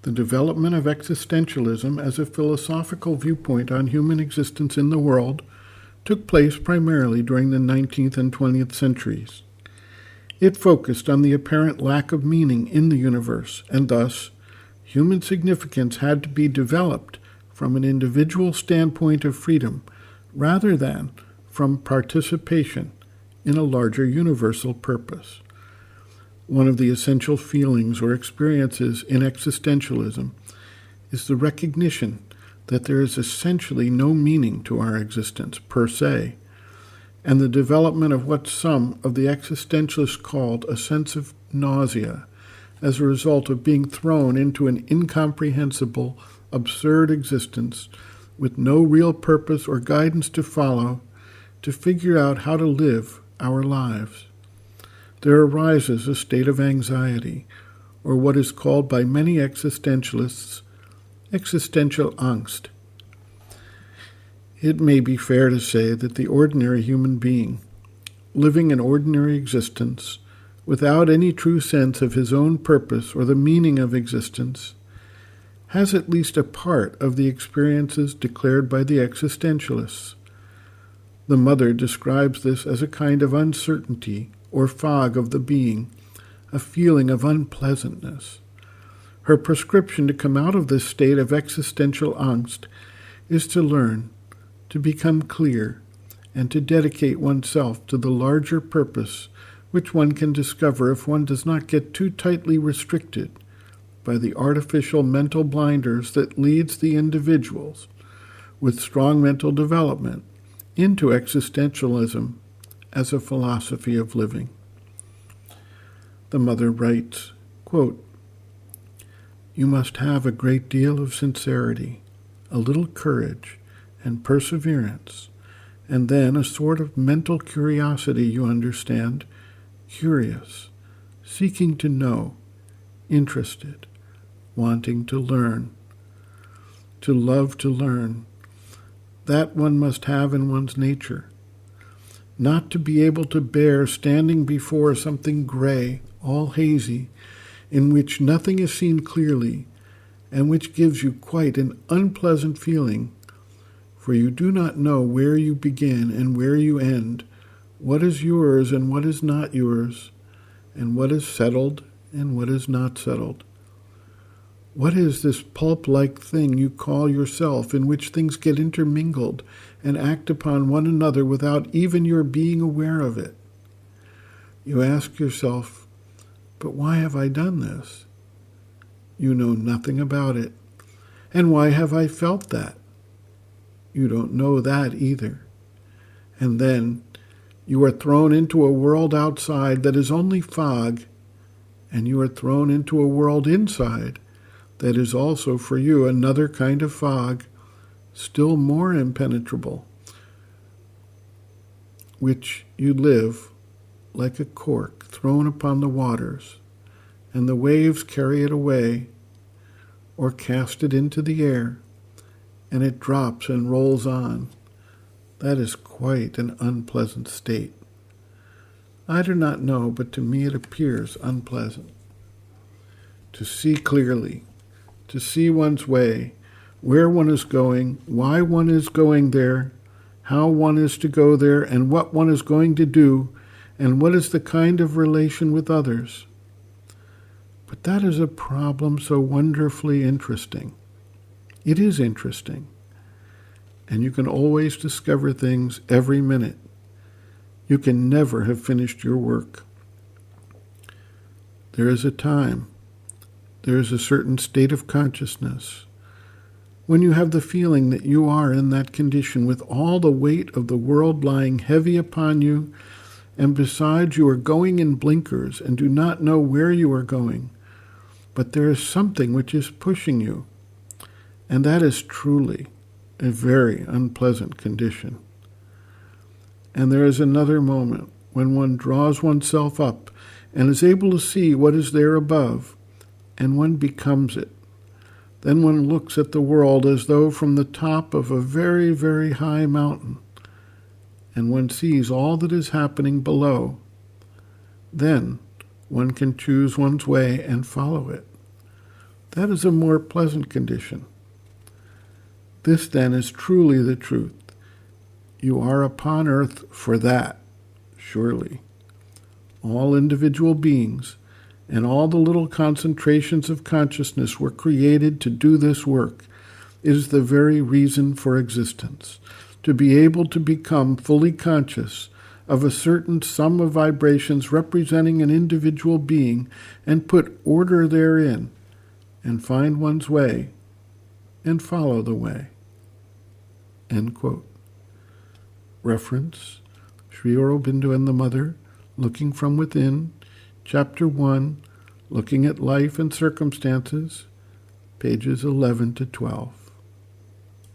The development of existentialism as a philosophical viewpoint on human existence in the world took place primarily during the 19th and 20th centuries. It focused on the apparent lack of meaning in the universe, and thus, human significance had to be developed from an individual standpoint of freedom rather than from participation in a larger universal purpose. One of the essential feelings or experiences in existentialism is the recognition that there is essentially no meaning to our existence per se, and the development of what some of the existentialists called a sense of nausea as a result of being thrown into an incomprehensible, absurd existence with no real purpose or guidance to follow to figure out how to live our lives. There arises a state of anxiety, or what is called by many existentialists existential angst. It may be fair to say that the ordinary human being, living an ordinary existence, without any true sense of his own purpose or the meaning of existence, has at least a part of the experiences declared by the existentialists. The mother describes this as a kind of uncertainty or fog of the being, a feeling of unpleasantness. Her prescription to come out of this state of existential angst is to learn, to become clear, and to dedicate oneself to the larger purpose which one can discover if one does not get too tightly restricted by the artificial mental blinders that leads the individuals with strong mental development into existentialism as a philosophy of living. The mother writes, quote, "You must have a great deal of sincerity, a little courage and perseverance, and then a sort of mental curiosity, you understand, curious, seeking to know, interested, wanting to learn, to love to learn. That one must have in one's nature. Not to be able to bear standing before something gray, all hazy, in which nothing is seen clearly, and which gives you quite an unpleasant feeling, for you do not know where you begin and where you end, what is yours and what is not yours, and what is settled and what is not settled. What is this pulp-like thing you call yourself, in which things get intermingled and act upon one another without even your being aware of it? You ask yourself, but why have I done this? You know nothing about it. And why have I felt that? You don't know that either. And then you are thrown into a world outside that is only fog, and you are thrown into a world inside that is also for you another kind of fog, still more impenetrable, which you live like a cork thrown upon the waters, and the waves carry it away or cast it into the air, and it drops and rolls on. That is quite an unpleasant state. I do not know, but to me it appears unpleasant. To see clearly, to see one's way, where one is going, why one is going there, how one is to go there, and what one is going to do, and what is the kind of relation with others. But that is a problem so wonderfully interesting. It is interesting. And you can always discover things every minute. You can never have finished your work. There is a time. There is a certain state of consciousness when you have the feeling that you are in that condition with all the weight of the world lying heavy upon you, and besides you are going in blinkers and do not know where you are going, but there is something which is pushing you, and that is truly a very unpleasant condition. And there is another moment when one draws oneself up and is able to see what is there above, and one becomes it. Then one looks at the world as though from the top of a very, very high mountain, and one sees all that is happening below. Then one can choose one's way and follow it. That is a more pleasant condition. This, then, is truly the truth. You are upon earth for that, surely. All individual beings and all the little concentrations of consciousness were created to do this work. It is the very reason for existence, to be able to become fully conscious of a certain sum of vibrations representing an individual being and put order therein and find one's way and follow the way. End quote. Reference, Sri Aurobindo and the Mother, Looking from Within, Chapter 1, Looking at Life and Circumstances, pages 11 to 12.